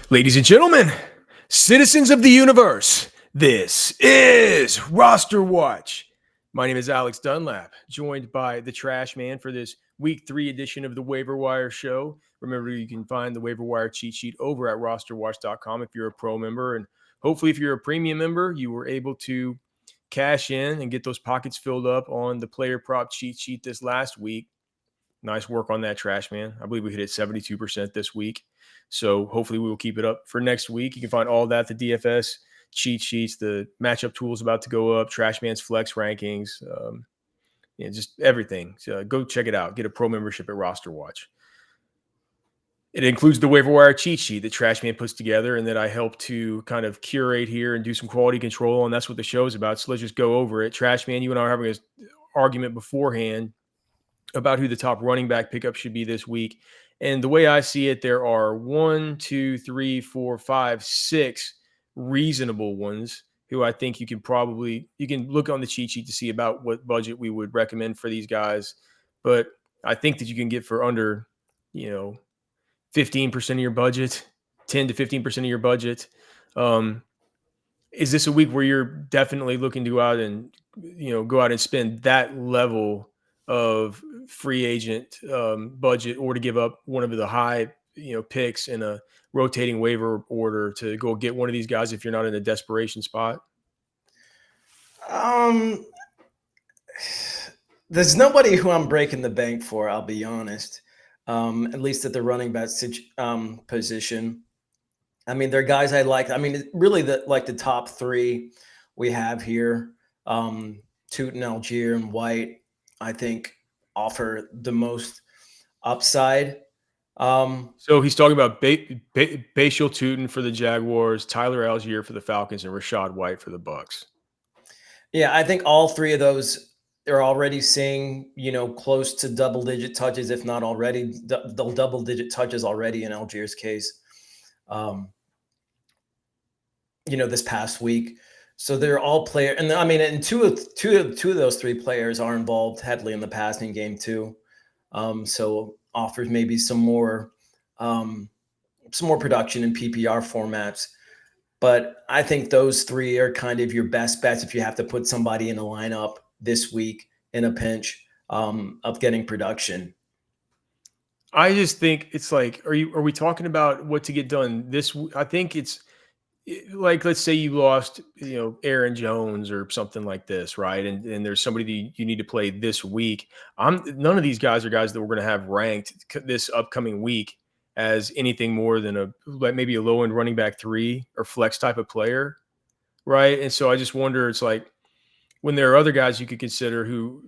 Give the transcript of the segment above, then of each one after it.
Ladies and gentlemen, citizens of the universe, this is RosterWatch. My name is Alex Dunlap, joined by the Trash Man for this week 3 edition of the Waiver Wire show. Remember, you can find the Waiver Wire cheat sheet over at rosterwatch.com if you're a pro member. And hopefully, if you're a premium member, you were able to cash in and get those pockets filled up on the player prop cheat sheet this last week. Nice work on that, Trash Man. I believe we hit it 72% this week. So hopefully we will keep it up for next week. You can find all that, the DFS cheat sheets, the matchup tools about to go up, Trash Man's flex rankings, just everything. So go check it out. Get a pro membership at RosterWatch. It includes the waiver wire cheat sheet that Trash Man puts together and that I help to kind of curate here and do some quality control. And that's what the show is about. So let's just go over it. Trash Man, you and I are having an argument beforehand about who the top running back pickup should be this week. And the way I see it, there are 6 reasonable ones who I think you can look on the cheat sheet to see about what budget we would recommend for these guys. But I think that you can get for under, 15% of your budget, 10 to 15% of your budget. Is this a week where you're definitely looking to go out and spend that level of free agent budget, or to give up one of the high picks in a rotating waiver order to go get one of these guys if you're not in a desperation spot? There's nobody who I'm breaking the bank for, I'll be honest. At least at the running back position. I mean, they're guys I like. I mean, really the top three we have here, Tootin, Algier, and White, I think offer the most upside. So he's talking about Bashal Tootin for the Jaguars, Tyler Algier for the Falcons, and Rachaad White for the Bucks. Yeah, I think all three of those are already seeing, close to double-digit touches, if not already double-digit touches already in Algier's case. This past week. So they're all players, and I mean, and two of those three players are involved heavily in the passing game too. So offers maybe some more production in PPR formats. But I think those three are kind of your best bets if you have to put somebody in a lineup this week in a pinch of getting production. I just think it's like, are we talking about what to get done this? I think it's like, let's say you lost, Aaron Jones or something like this, right? And there's somebody that you need to play this week. None of these guys are guys that we're going to have ranked this upcoming week as anything more than maybe a low end running back 3 or flex type of player, right? And so I just wonder, it's like when there are other guys you could consider who,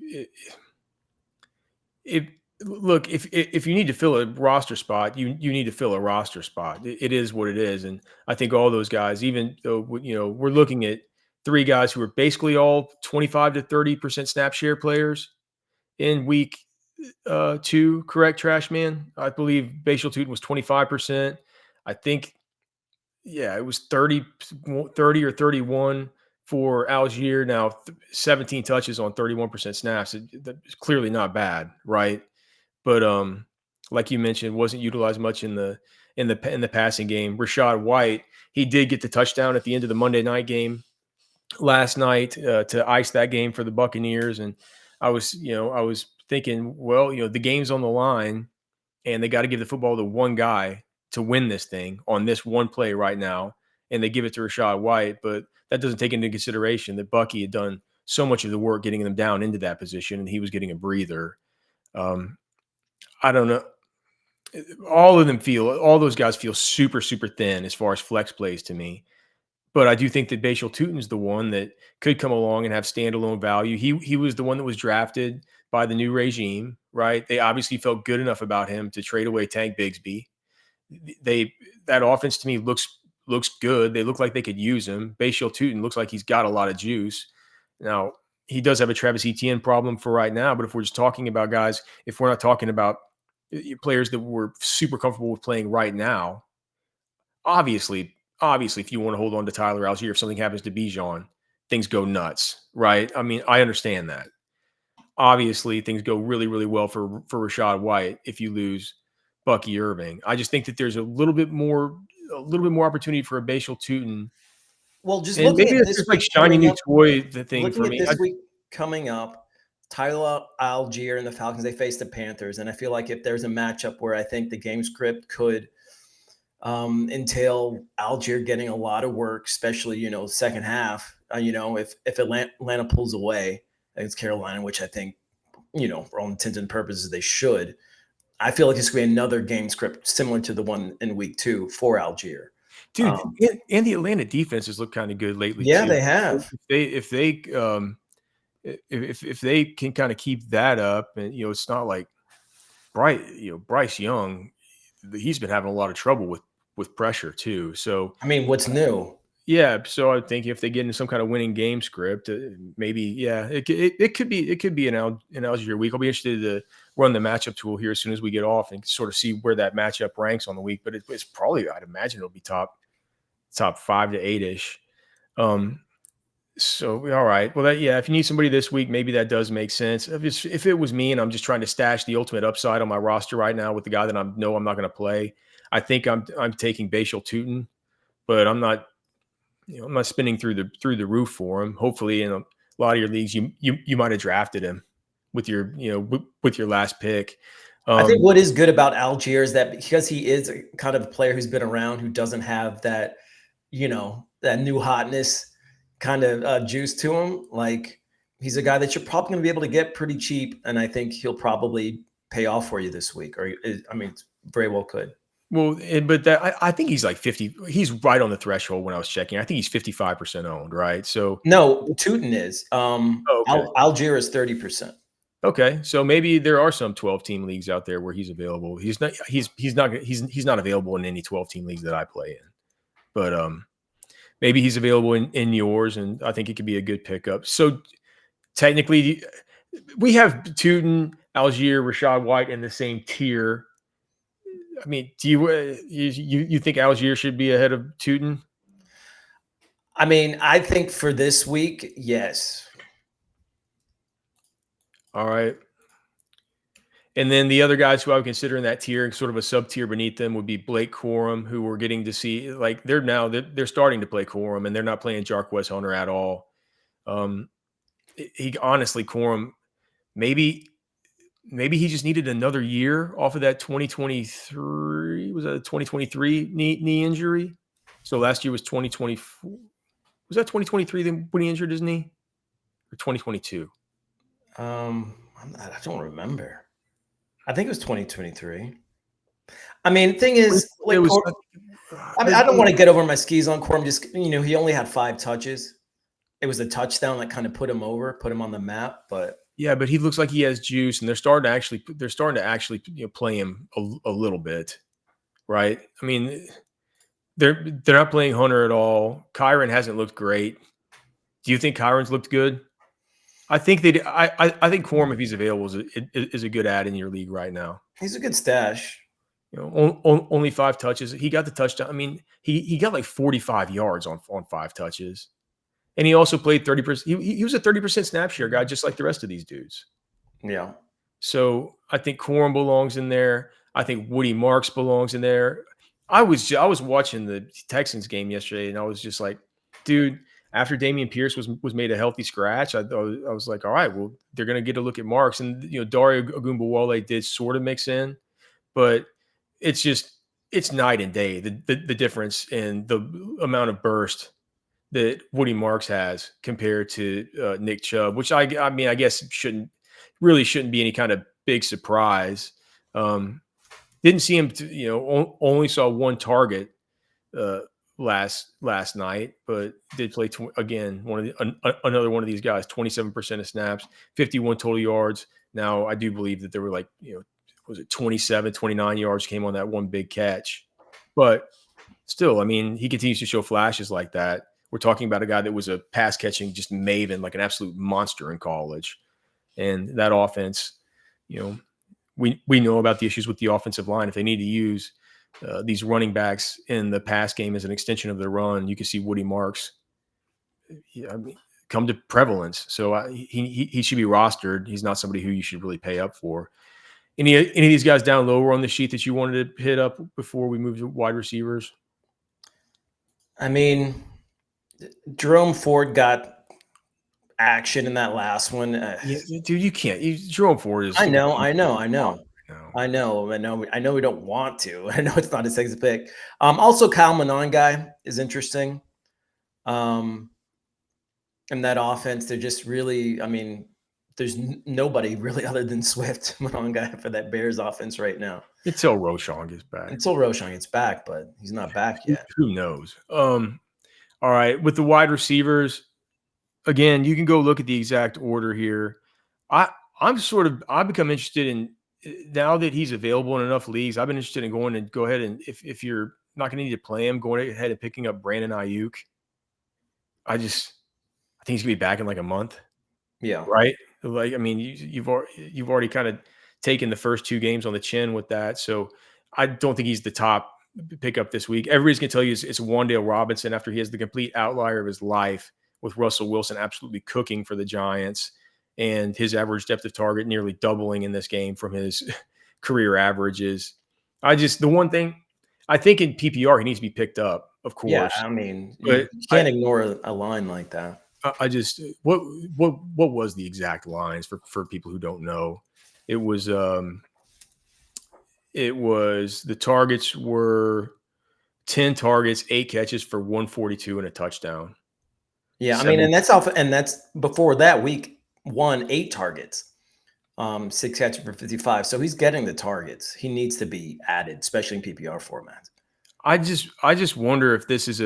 if you need to fill a roster spot, you need to fill a roster spot. It is what it is. And I think all those guys, even though, we're looking at 3 guys who are basically all 25 to 30% snap share players in week 2, correct, Trash Man? I believe Bashal Tootin was 25%. I think, it was 30 or 31 for Algier. Now 17 touches on 31% snaps. It's clearly not bad, right? But like you mentioned, wasn't utilized much in the passing game. Rachaad White, he did get the touchdown at the end of the Monday night game last night to ice that game for the Buccaneers. And I was thinking, well, the game's on the line, and they got to give the football to one guy to win this thing on this one play right now, and they give it to Rachaad White. But that doesn't take into consideration that Bucky had done so much of the work getting them down into that position, and he was getting a breather. I don't know. All those guys feel super, super thin as far as flex plays to me. But I do think that Bashal Tootin's the one that could come along and have standalone value. He was the one that was drafted by the new regime, right? They obviously felt good enough about him to trade away Tank Bigsby. That offense to me looks good. They look like they could use him. Bashal Tootin looks like he's got a lot of juice. Now, he does have a Travis Etienne problem for right now, but if we're just talking about guys, if we're not talking about players that we're super comfortable with playing right now, obviously, if you want to hold on to Tyler Algier, if something happens to Bijan, things go nuts, right? I mean, I understand that. Obviously, things go really, really well for Rachaad White if you lose Bucky Irving. I just think that there's a little bit more a little bit more opportunity for a Bashal Tootin. Well, just And looking maybe at it's this just like week shiny coming new up, toy the thing for me. coming up, Tyler Algier and the Falcons, they face the Panthers. And I feel like if there's a matchup where I think the game script could entail Algier getting a lot of work, especially, second half, if Atlanta pulls away against Carolina, which I think, for all intents and purposes, they should. I feel like it's going to be another game script similar to the one in week 2 for Algier. Dude, and the Atlanta defenses look kind of good lately Yeah, too. they have. If they can kind of keep that up, and it's not like Bryce Young, he's been having a lot of trouble with pressure too. So I mean, what's new? yeah, so I think if they get into some kind of winning game script, maybe it could be an Algier week. I'll be interested to run the matchup tool here as soon as we get off and sort of see where that matchup ranks on the week. But it's probably, I'd imagine, it'll be top 5 to 8 ish. So all right, well if you need somebody this week, maybe that does make sense. If it was me and I'm just trying to stash the ultimate upside on my roster right now with the guy that I'm not going to play, I think I'm taking Bashal Tootin, but I'm not. I'm not spinning through the roof for him. Hopefully, in a lot of your leagues, you might have drafted him with your with your last pick. I think what is good about Algier is that because he is a kind of a player who's been around, who doesn't have that, that new hotness kind of juice to him. Like, he's a guy that you're probably going to be able to get pretty cheap, and I think he'll probably pay off for you this week. Or I mean, very well could. Well, but I think he's like 50. He's right on the threshold when I was checking. I think he's 55% owned, right? So no, Tootin is. Okay. Algier is 30%. Okay, so maybe there are some 12-team leagues out there where he's available. He's not available in any 12-team leagues that I play in, but maybe he's available in yours, and I think it could be a good pickup. So technically, we have Tootin, Algier, Rachaad White in the same tier. I mean, do you think Algier should be ahead of Tootin? I mean, I think for this week, yes. All right. And then the other guys who I would consider in that tier, sort of a sub tier beneath them, would be Blake Corum, who we're getting to see. Like they're starting to play Corum, and they're not playing Jarquez Hunter at all. He honestly, Corum, maybe he just needed another year off of that 2023. Was that a 2023 knee injury? So last year was 2024. Was that 2023 when he injured his knee, or 2022? I don't remember. I think it was 2023. I mean, thing is, like, I don't want to get over my skis on Corum. Just, he only had 5 touches. It was a touchdown that kind of put him on the map. But yeah, but he looks like he has juice, and they're starting to actually play him a little bit, right? I mean, they're not playing Hunter at all. Kyron hasn't looked great. Do you think Kyron's looked good? I think they. I think Corum, if he's available, is a good add in your league right now. He's a good stash. Only 5 touches. He got the touchdown. I mean, he got like 45 yards on 5 touches, and he also played 30%. He was a 30% snap share guy, just like the rest of these dudes. Yeah. So I think Corum belongs in there. I think Woody Marks belongs in there. I was watching the Texans game yesterday, and I was just like, dude. After Dameon Pierce was made a healthy scratch, I was like, all right, well, they're going to get a look at Marks. And, Dario Ogunbowale did sort of mix in, but it's night and day, the difference in the amount of burst that Woody Marks has compared to Nick Chubb, which I mean, I guess shouldn't be any kind of big surprise. Didn't see him, only saw 1 target last night, but did play again. Another one of these guys, 27% of snaps, 51 total yards. Now I do believe that there were was it 27, 29 yards came on that one big catch, but still, I mean, he continues to show flashes like that. We're talking about a guy that was a pass catching just maven, like an absolute monster in college, and that offense, we know about the issues with the offensive line. If they need to use these running backs in the pass game as an extension of their run, you can see Woody Marks come to prevalence. So he should be rostered. He's not somebody who you should really pay up for. Any of these guys down lower on the sheet that you wanted to hit up before we move to wide receivers? I mean, Jerome Ford got action in that last one. Yeah, dude, you can't. Jerome Ford is. I know, You I know, can't I talk know. right now. I know we don't want to. I know it's not a sexy pick. Also Kyle Manon guy is interesting. Um, in that offense, they're just really, I mean, there's nobody really other than Swift Manon guy for that Bears offense right now. Until Roschon gets back. Until Roshan gets back, but he's not back yet. Who knows? All right, with the wide receivers, again, you can go look at the exact order here. I I've become interested in now that he's available in enough leagues. I've been interested in going and go ahead and if you're not going to need to play him, going ahead and picking up Brandon Ayuk. I think he's gonna be back in like a month, Yeah. right? Like, I mean, you've already kind of taken the first 2 games on the chin with that, so I don't think he's the top pickup this week. Everybody's gonna tell you it's Wan'Dale Robinson after he has the complete outlier of his life with Russell Wilson absolutely cooking for the Giants and his average depth of target nearly doubling in this game from his career averages. The one thing I think in PPR he needs to be picked up, of Yeah. course, I mean, you but can't ignore a line like that. I just what was the exact lines for people who don't know? It was the targets were 10 targets, 8 catches for 142 and a touchdown. Yeah. I mean, 7 and that's off, and that's before that week one, 8 targets, 6 catches for 55. So he's getting the targets. He needs to be added, especially in PPR formats. I just wonder if this is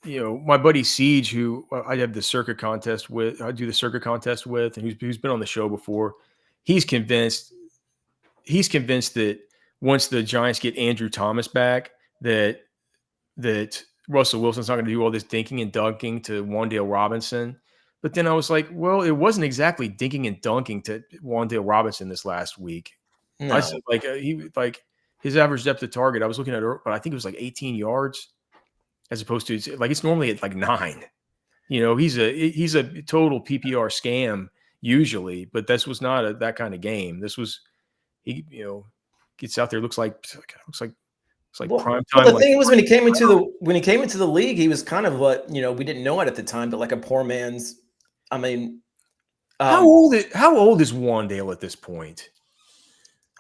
my buddy Siege, who I have the circuit contest with, I do the circuit contest with, and who's been on the show before. He's convinced he's convinced that once the Giants get Andrew Thomas back, that Russell Wilson's not going to do all this dinking and dunking to Wan'Dale Robinson. But then I was like, well, it wasn't exactly dinking and dunking to Wan'Dale Robinson this last week. I No. said his average depth of target. I was looking at it, but I think it was like 18 yards as opposed to like it's normally at like 9. He's a total PPR scam usually, but this was not that kind of game. This was he gets out there looks like prime Well, time the like thing was when he came into the league, he was kind of what we didn't know it at the time, but like a poor man's. I mean, how um, old is Wandale at this point?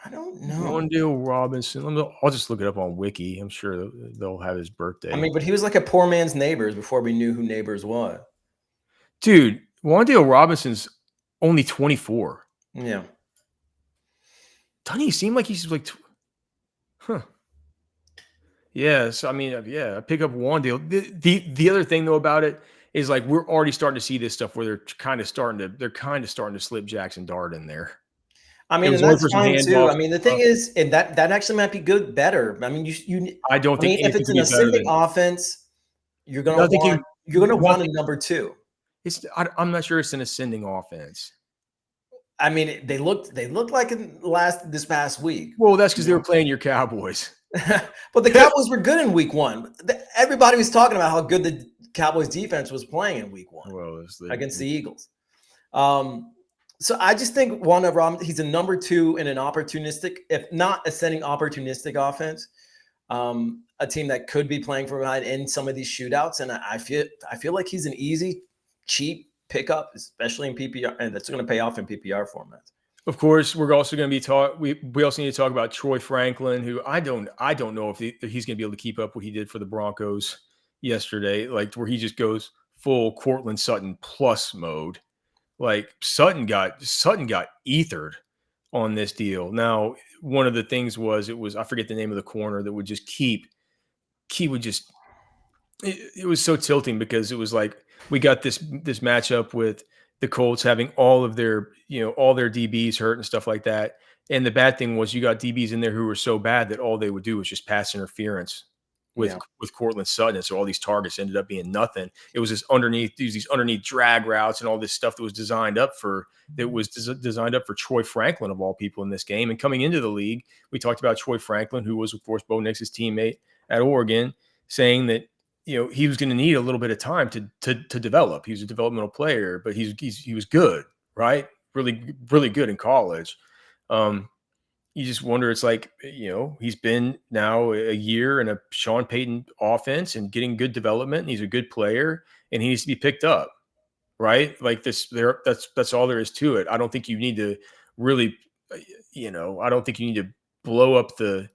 I don't know. Wandale Robinson. I'll just look it up on Wiki. I'm sure they'll have his birthday. I mean, but he was like a poor man's Neighbors before we knew who Neighbors was. Dude, Wandale Robinson's only 24. Yeah. Doesn't he seem like he's like, huh? Yes, I mean, yeah, I pick up Wandale. The other thing though about it is like we're already starting to see this stuff where they're kind of starting to slip Jackson Dart in there. I It mean, was and only that's for some fine too. handoffs. I mean, the thing is, and that actually might be better. I mean, I don't I think mean, if anything it's could an be better ascending than offense, nothing. you're gonna want a Nothing. number two. I'm not sure it's an ascending offense. I mean, they looked like this past week. Well, that's because they were playing your Cowboys. But the Cowboys were good in week one. Everybody was talking about how good the Cowboys defense was playing in week one Well, against the Eagles. So I just think he's a number two in an opportunistic, if not ascending opportunistic offense. A team that could be playing for behind in some of these shootouts. And I feel like he's an easy, cheap pickup, especially in PPR, and that's going to pay off in PPR formats. Of course, we're also going to be we also need to talk about Troy Franklin, who I don't know if he's going to be able to keep up what he did for the Broncos yesterday, like where he just goes full Cortland Sutton plus mode. Like Sutton got ethered on this deal. Now, one of the things was I forget the name of the corner that would just it was so tilting because it was like we got this matchup with the Colts having all their DBs hurt and stuff like that. And the bad thing was you got DBs in there who were so bad that all they would do was just pass interference with Cortland Sutton. And so all these targets ended up being nothing. It was just these underneath drag routes and all this stuff that was designed up for Troy Franklin of all people in this game. And coming into the league, we talked about Troy Franklin, who was of course Bo Nix's teammate at Oregon, saying that he was going to need a little bit of time to develop. He was a developmental player, but he was good, right? Really, really good in college. you just wonder. It's like, he's been now a year in a Sean Payton offense and getting good development. And he's a good player, and he needs to be picked up, right? Like this, that's all there is to it. I don't think you need to really, I don't think you need to blow up the,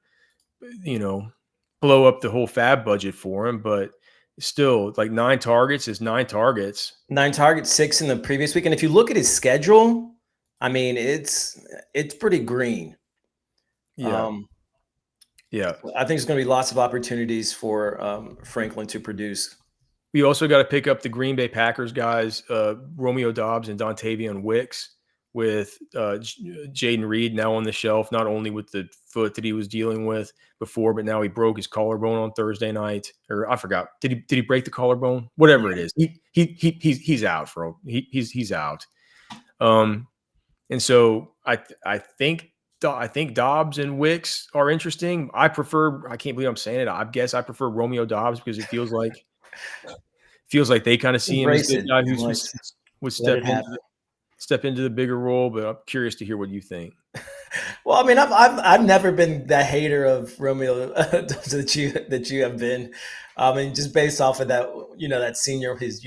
you know, blow up the whole fab budget for him, but still, like 9 targets is 9 targets. 9 targets, 6 in the previous week. And if you look at his schedule, I mean, it's pretty green. Yeah. Yeah. I think there's going to be lots of opportunities for Franklin to produce. We also got to pick up the Green Bay Packers guys, Romeo Doubs and Dontavian Wicks, with Jaden Reed now on the shelf, not only with the foot that he was dealing with before, but now he broke his collarbone on Thursday night. Or I forgot. Did he break the collarbone? Whatever it is. He's out he's out. And so I think Dobbs and Wicks are interesting. I can't believe I'm saying it. I guess I prefer Romeo Dobbs because it feels like they kind of see him as Embrace the it. guy And, who like, would let it happen. step into the bigger role. But I'm curious to hear what you think. Well, I mean, I've never been that hater of Romeo that you have been. I mean, just based off of that, that his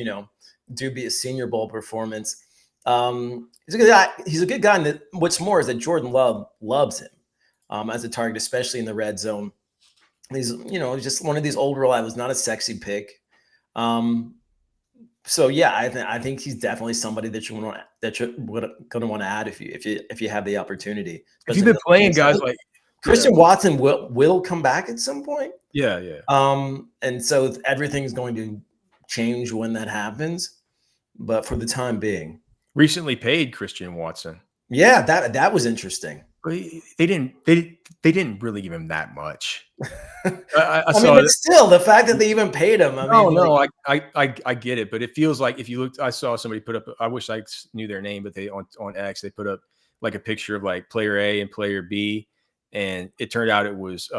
dubious Senior Bowl performance. He's a good guy. He's a good guy. And what's more is that Jordan Love loves him as a target, especially in the red zone. He's just one of these old reliables, not a sexy pick. So yeah, I think he's definitely somebody that you're going to want to add if you have the opportunity. If you've been playing guys like Christian Watson will come back at some point. Yeah. And so everything's going to change when that happens. But for the time being, recently paid Christian Watson. Yeah, that was interesting. They didn't really give him that much. I mean, but still, the fact that they even paid him. I get it, but it feels like if you looked, I saw somebody put up. I wish I knew their name, but they on X they put up like a picture of like player A and player B, and it turned out it was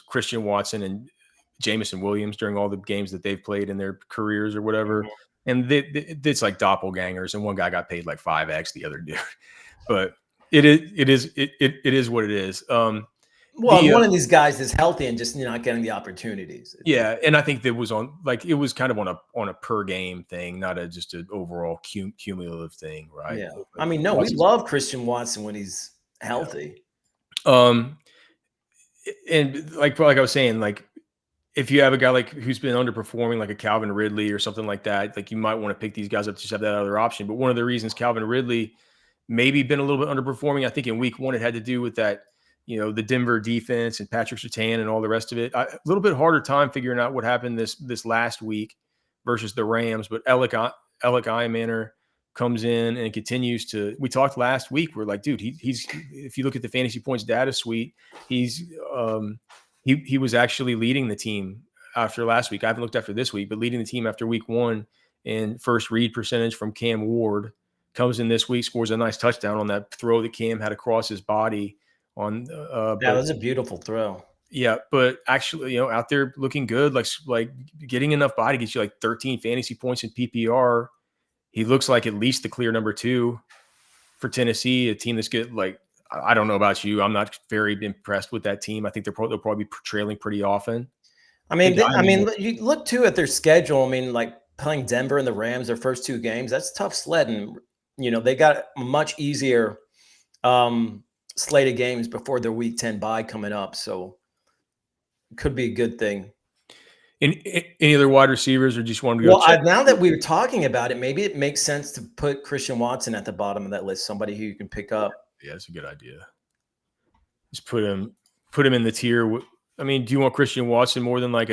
Christian Watson and Jameson Williams during all the games that they've played in their careers or whatever. Mm-hmm. And it's like doppelgangers, and one guy got paid like 5x the other dude. But it is what it is. Well, one of these guys is healthy and just not getting the opportunities. And I think that was it was kind of on a per game thing, not just an overall cumulative thing, right? Yeah, I mean, no, we love Christian Watson when he's healthy. Yeah. And like I was saying, like if you have a guy like who's been underperforming, like a Calvin Ridley or something like that, like you might want to pick these guys up to just have that other option. But one of the reasons Calvin Ridley maybe been a little bit underperforming, I think in week 1, it had to do with that, the Denver defense and Patrick Surtain and all the rest of it. A little bit harder time figuring out what happened this last week versus the Rams. But Alec Eymanner comes in and continues to. We talked last week. We're like, dude, he's if you look at the fantasy points data suite, he's he was actually leading the team after last week. I haven't looked after this week, but leading the team after week 1 in first read percentage from Cam Ward. Comes in this week, scores a nice touchdown on that throw that Cam had across his body. That was a beautiful throw. Yeah, but actually, out there looking good, like getting enough body gets you like 13 fantasy points in PPR. He looks like at least the clear number 2 for Tennessee, a team that's good. Like, I don't know about you, I'm not very impressed with that team. I think they'll probably be trailing pretty often. I mean, you look too at their schedule. I mean, like playing Denver and the Rams, their first 2 games, that's tough sledding. They got a much easier slate of games before their week 10 bye coming up. So it could be a good thing. Any other wide receivers, or just want to go? Well, now that we were talking about it, maybe it makes sense to put Christian Watson at the bottom of that list, somebody who you can pick up. Yeah, that's a good idea. Just put him in the tier. I mean, do you want Christian Watson more than like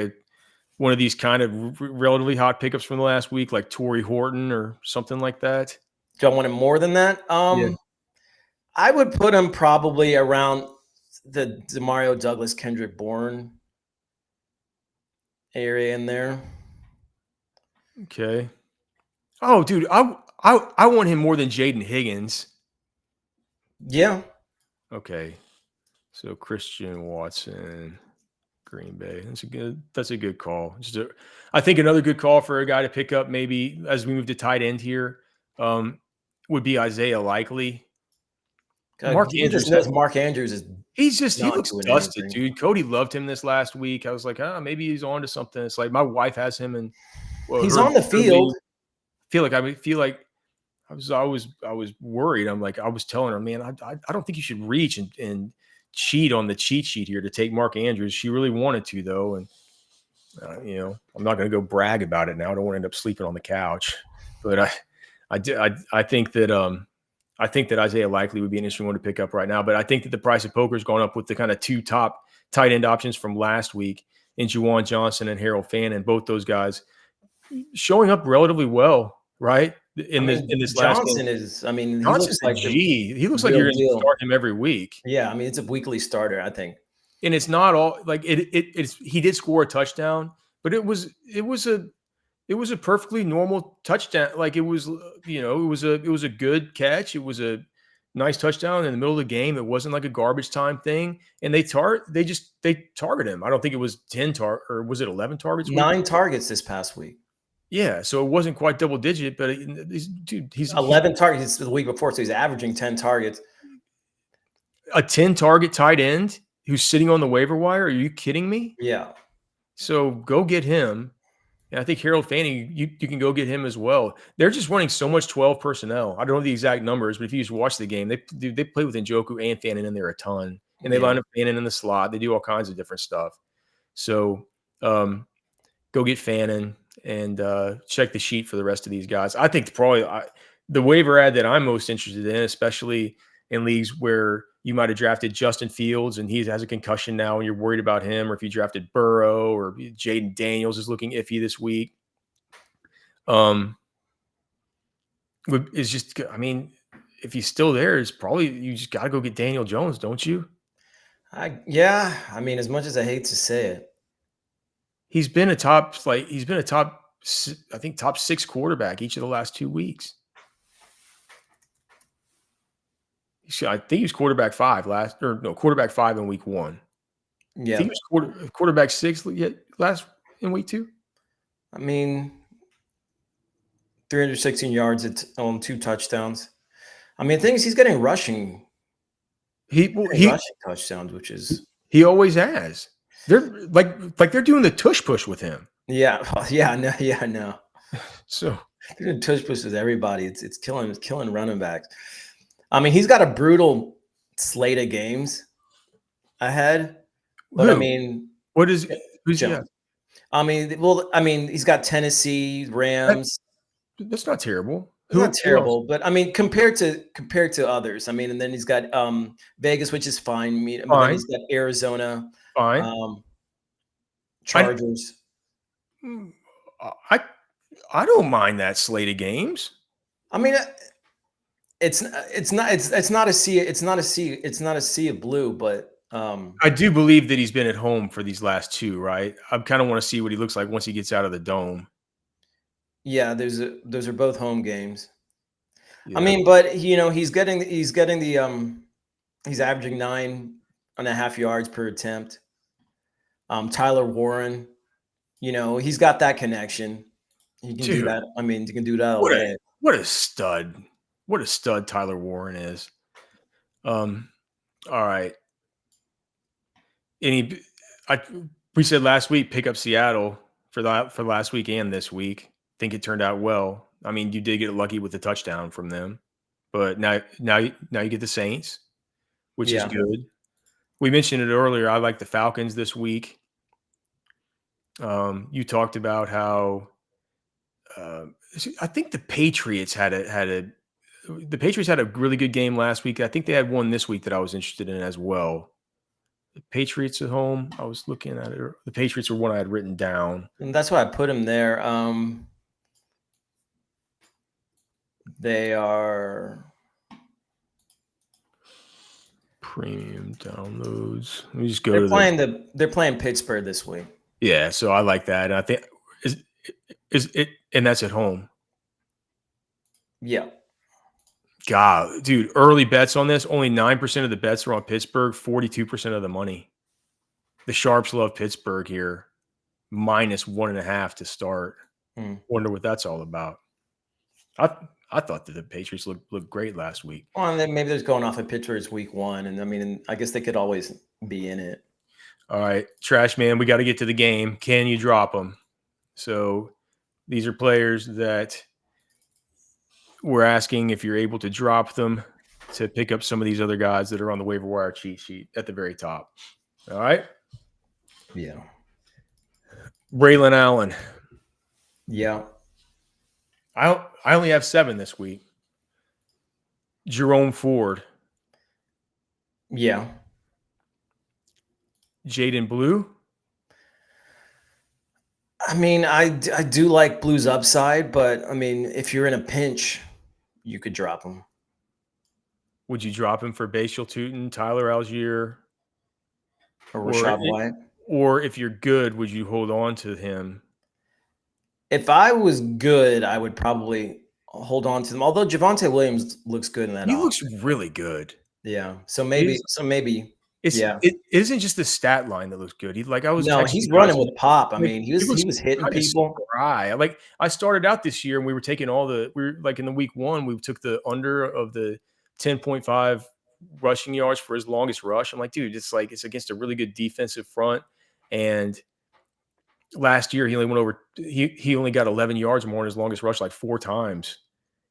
one of these kind of relatively hot pickups from the last week, like Torrey Horton or something like that? Do I want him more than that? Yeah. I would put him probably around the Demario Douglas, Kendrick Bourne area in there. Okay. Oh, dude, I want him more than Jaden Higgins. Yeah. Okay. So Christian Watson, Green Bay. That's a good call. I think another good call for a guy to pick up maybe as we move to tight end here would be Isaiah Likely. Mark You just Andrews, knows Mark Andrews is he not looks doing dusted, anything. dude. Cody loved him this last week. I was like, maybe he's on to something. It's like my wife has him, and well, He's on the her field. league. Feel like I was worried. I'm like, I was telling her, man, I don't think you should reach and cheat on the cheat sheet here to take Mark Andrews. She really wanted to though, and I'm not going to go brag about it now. I don't want to end up sleeping on the couch, but I think that Isaiah Likely would be an interesting one to pick up right now. But I think that the price of poker has gone up with the kind of two top tight end options from last week in Juwan Johnson and Harold Fannin. Both those guys showing up relatively well, right? I In mean, this last game. Johnson is. I mean, he looks Johnson's a like the G. He looks like real you're going to deal. start him every week. Yeah, I mean, it's a weekly starter, I think. And it's not all like it's he did score a touchdown, but it was a perfectly normal touchdown. Like it was, it was a good catch. It was a nice touchdown in the middle of the game. It wasn't like a garbage time thing. And they target him. I don't think it was 10 or was it 11 targets? 9 targets this past week. Yeah, so it wasn't quite double digit, but he's 11 targets the week before, so he's averaging 10 targets. A 10 target tight end who's sitting on the waiver wire. Are you kidding me? Yeah. So go get him. And I think Harold Fanning, you can go get him as well. They're just running so much 12 personnel. I don't know the exact numbers, but if you just watch the game, they play with Njoku and Fannin in there a ton. And they line up Fannin in the slot. They do all kinds of different stuff. So go get Fannin and check the sheet for the rest of these guys. I think probably the waiver ad that I'm most interested in, especially in leagues where you might have drafted Justin Fields and he has a concussion now and you're worried about him, or if you drafted Burrow or Jaden Daniels is looking iffy this week. It's just, I mean, if he's still there, it's probably, you just got to go get Daniel Jones, don't you? I mean, as much as I hate to say it, he's been a top, I think top 6 quarterback each of the last 2 weeks. I think he was quarterback 5 quarterback 5 in week 1. Yeah. I think he was quarterback 6 last in week 2. I mean, 316 yards on 2 touchdowns. I mean, things he's getting rushing. Rushing touchdowns, which is he always has. They're like they're doing the tush push with him. Yeah, I know. So they're doing tush push with everybody. It's killing running backs. I mean, he's got a brutal slate of games ahead. But I mean, who's he? I mean, he's got Tennessee, Rams. That's not terrible. Not terrible, but I mean, compared to others, I mean, and then he's got Vegas, which is fine. But then he's got Arizona, Chargers. I don't mind that slate of games. I mean, it's not a sea of blue, but I do believe that he's been at home for these last 2, right? I kind of want to see what he looks like once he gets out of the dome. Yeah, those are both home games. Yeah. I mean, but he's averaging 9.5 yards per attempt. Tyler Warren, he's got that connection. He can do that. I mean, he can do that all day. What a stud. What a stud Tyler Warren is. All right. We said last week, pick up Seattle for last week and this week. Think it turned out well. I mean, you did get lucky with the touchdown from them, but now you get the Saints, which is good. We mentioned it earlier. I like the Falcons this week. You talked about how I think the Patriots had a really good game last week. I think they had one this week that I was interested in as well. The Patriots at home. I was looking at it. The Patriots were one I had written down. And that's why I put them there. They are premium downloads. Let me just go they're playing Pittsburgh this week. Yeah, so I like that. And I think is it, and that's at home. Yeah. God, dude, early bets on this. Only 9% of the bets are on Pittsburgh, 42% of the money. The Sharps love Pittsburgh here. -1.5 to start. Wonder what that's all about. I thought that the Patriots looked great last week. Well, and then maybe there's going off of Pittsburgh's week 1, and I mean, I guess they could always be in it. All right, Trash Man, we got to get to the game. Can you drop them? So these are players that we're asking if you're able to drop them to pick up some of these other guys that are on the waiver wire cheat sheet at the very top. All right. Yeah. Braylon Allen. Yeah. I only have 7 this week. Jerome Ford. Yeah. Jaden Blue. I mean, I do like Blue's upside, but I mean, if you're in a pinch, you could drop him. Would you drop him for Bashal Tootin, Tyler Algier, Or Rashad White? Or if you're good, would you hold on to him? If I was good, I would probably hold on to them. Although Javonte Williams looks good in that. He looks really good. Yeah. So maybe. It isn't just the stat line that looks good. He's running with pop. I mean, he was hitting people. Like I started out this year and we were taking in the week 1, we took the under of the 10.5 rushing yards for his longest rush. I'm like, dude, it's against a really good defensive front. And last year he only got 11 yards more in his longest rush like 4 times.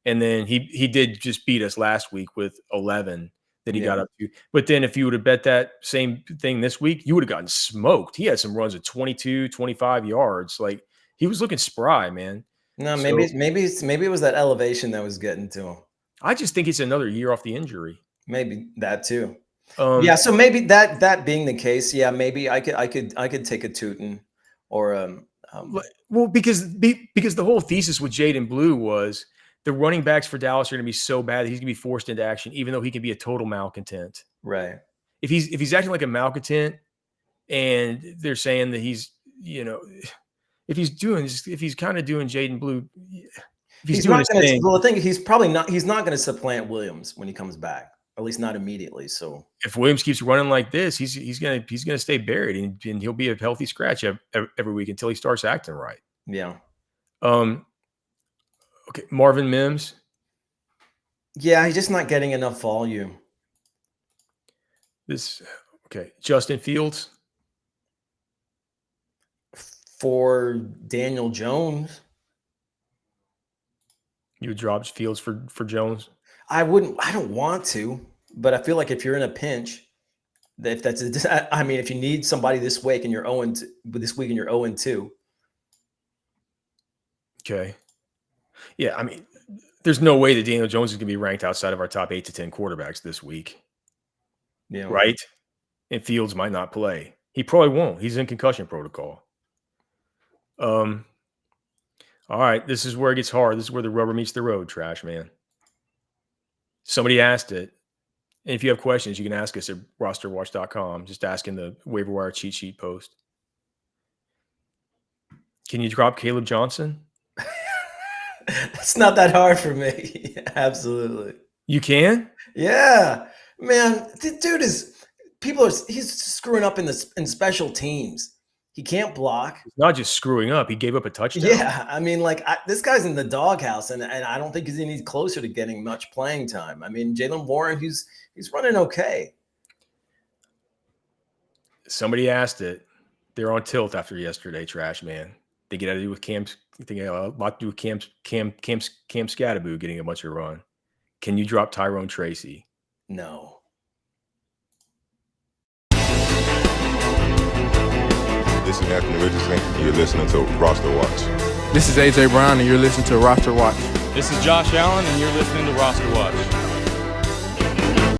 And then he did just beat us last week with 11 that he got up to. But then if you would have bet that same thing this week, you would have gotten smoked. He had some runs of 22, 25 yards. Like he was looking spry, man. No, maybe it was that elevation that was getting to him. I just think it's another year off the injury. Maybe that too. So maybe that being the case, maybe I could take a Tootin or well, because the whole thesis with Jaden Blue was the running backs for Dallas are going to be so bad that he's going to be forced into action, even though he can be a total malcontent. Right. If he's acting like a malcontent, and they're saying that he's, if he's kind of doing Jaden Blue, he's not going to. Well, the thing he's not going to supplant Williams when he comes back, at least not immediately. So if Williams keeps running like this, he's gonna stay buried, and he'll be a healthy scratch every week until he starts acting right. Yeah. Okay, Marvin Mims. Yeah, he's just not getting enough volume. Justin Fields. For Daniel Jones. You would drop Fields for Jones? I wouldn't. I don't want to, but I feel like if you're in a pinch, if you need somebody this week and you're 0-2. Okay. Yeah, I mean, there's no way that Daniel Jones is going to be ranked outside of our top 8 to 10 quarterbacks this week. Yeah. Right? And Fields might not play. He probably won't. He's in concussion protocol. All right, this is where it gets hard. This is where the rubber meets the road, Trash Man. Somebody asked it. And if you have questions, you can ask us at RosterWatch.com. Just ask in the waiver wire cheat sheet post. Can you drop Caleb Johnson? It's not that hard for me. Absolutely. You can? Yeah. Man, the dude he's screwing up in special teams. He can't block. He's not just screwing up. He gave up a touchdown. Yeah. I mean, this guy's in the doghouse, and I don't think he's any closer to getting much playing time. I mean, Jaylen Warren, he's running okay. Somebody asked it. They're on tilt after yesterday, Trash Man. They get out to do with a lot to do with Cam Scattaboo getting a bunch of run. Can you drop Tyrone Tracy? No. This is Anthony Richardson. You're listening to Roster Watch. This is AJ Brown, and you're listening to Roster Watch. This is Josh Allen, and you're listening to Roster Watch.